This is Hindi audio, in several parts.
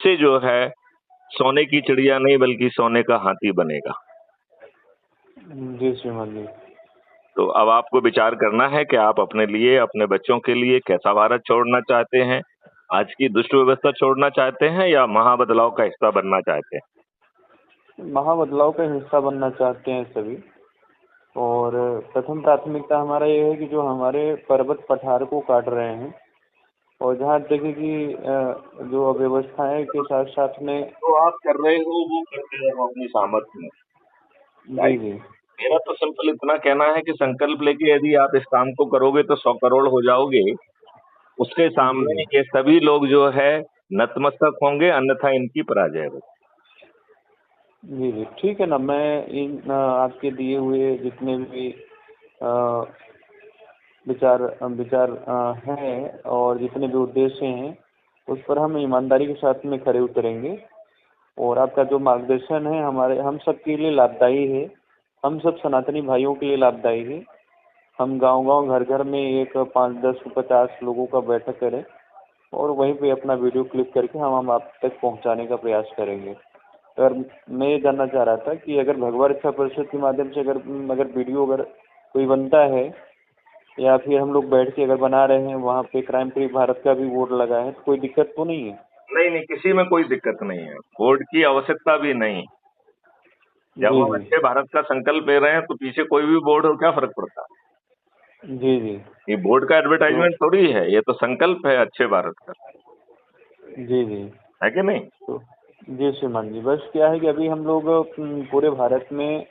से जो है सोने की चिड़िया नहीं बल्कि सोने का हाथी बनेगा। जी श्रीमान जी। तो अब आपको विचार करना है कि आप अपने लिए, अपने बच्चों के लिए कैसा भारत छोड़ना चाहते हैं। आज की दुष्ट व्यवस्था छोड़ना चाहते हैं या महाबदलाव का हिस्सा बनना चाहते हैं। महाबदलाव का हिस्सा बनना चाहते हैं सभी। और प्रथम प्राथमिकता हमारा ये है कि जो हमारे पर्वत पठार को काट रहे हैं और जहाँ देखे कि जो अव्यवस्थाएं के साथ साथ में तो आप कर रहे हो वो करते रहो अपनी सामर्थ्य में। जी जी। मेरा तो सिंपल इतना कहना है कि संकल्प लेके यदि आप इस काम को करोगे तो 100 करोड़ हो जाओगे। उसके जी सामने जी। ये सभी लोग जो है नतमस्तक होंगे, अन्यथा इनकी पराजय होगी। जी जी ठीक है ना। मैं इन आपके दिए हुए जितने भी विचार विचार हैं और जितने भी उद्देश्य हैं उस पर हम ईमानदारी के साथ में खरे उतरेंगे। और आपका जो मार्गदर्शन है हम सब के लिए लाभदायी है। हम सब सनातनी भाइयों के लिए लाभदायी है। हम गांव-गांव घर-घर में एक 5, 10, 50 लोगों का बैठक करें और वहीं पे अपना वीडियो क्लिप करके हम आप तक पहुंचाने का प्रयास करेंगे। और मैं ये जानना चाह रहा था कि अगर भगवा रक्षा परिषद के माध्यम से अगर वीडियो अगर कोई बनता है या फिर हम लोग बैठ के अगर बना रहे हैं वहाँ पे क्राइम फ्री भारत का भी बोर्ड लगा है तो कोई दिक्कत तो नहीं है? नहीं नहीं, किसी में कोई दिक्कत नहीं है, बोर्ड की आवश्यकता भी नहीं। जब जी हम जी। अच्छे भारत का संकल्प ले रहे हैं तो पीछे कोई भी बोर्ड हो क्या फर्क पड़ता है। जी जी। ये बोर्ड का तो एडवर्टाइजमेंट थोड़ी है, ये तो संकल्प है अच्छे भारत का, जी जी। है कि नहीं। तो जी श्रीमान जी, बस क्या है कि अभी हम लोग पूरे भारत में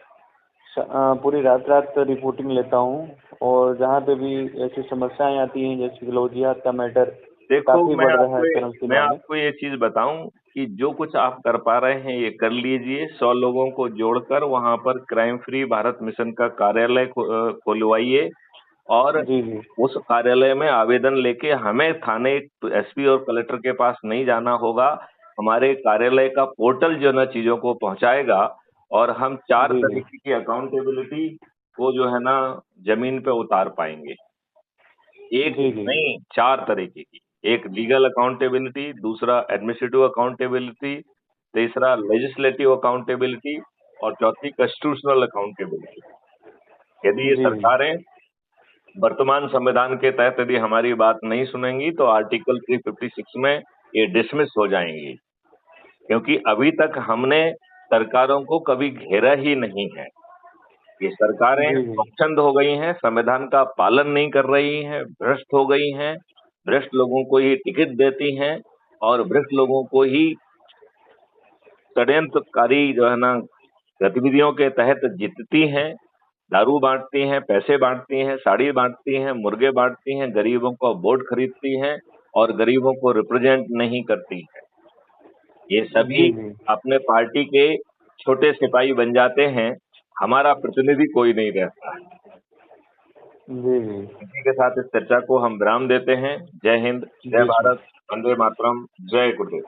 पूरी रात रात रिपोर्टिंग लेता हूँ और जहाँ पे भी ऐसी समस्याएं आती हैं जैसे कि लव जिहाद का मैटर देखो काफ़ी बढ़ रहा है चरम मैं सीमा में। आपको ये चीज बताऊं कि जो कुछ आप कर पा रहे हैं ये कर लीजिए। 100 लोगों को जोड़कर वहां पर क्राइम फ्री भारत मिशन का कार्यालय खुलवाइए और जी जी। उस कार्यालय में आवेदन लेके हमें थाने एसपी और कलेक्टर के पास नहीं जाना होगा। हमारे कार्यालय का पोर्टल जो है ना चीजों को पहुंचाएगा और हम 4 जी जी। तरीके की अकाउंटेबिलिटी को जो है ना जमीन पे उतार पाएंगे। एक जी जी। नहीं, 4 तरीके की। एक लीगल अकाउंटेबिलिटी, दूसरा एडमिनिस्ट्रेटिव अकाउंटेबिलिटी, तीसरा लेजिस्लेटिव अकाउंटेबिलिटी और चौथी कॉन्स्टिट्यूशनल अकाउंटेबिलिटी। यदि ये जी जी। सरकारें वर्तमान संविधान के तहत यदि हमारी बात नहीं सुनेंगी तो आर्टिकल 356 में ये डिसमिस हो जाएंगी, क्योंकि अभी तक हमने सरकारों को कभी घेरा ही नहीं है। ये सरकारें जी जी। स्वच्छंद हो गई हैं, संविधान का पालन नहीं कर रही हैं, भ्रष्ट हो गई हैं, भ्रष्ट लोगों को ही टिकट देती हैं और भ्रष्ट लोगों को ही षड्यंत्रकारी जो है ना गतिविधियों के तहत जीतती हैं, दारू बांटती हैं, पैसे बांटती हैं, साड़ी बांटती हैं, मुर्गे बांटती हैं, गरीबों को वोट खरीदती हैं और गरीबों को रिप्रेजेंट नहीं करती हैं। ये सभी जी जी। अपने पार्टी के छोटे सिपाही बन जाते हैं, हमारा प्रतिनिधि कोई नहीं रहता है। जी जी। इसी के साथ इस चर्चा को हम विराम देते हैं। जय हिंद, जय जी भारत, वंदे मातरम, जय गुरुदेव।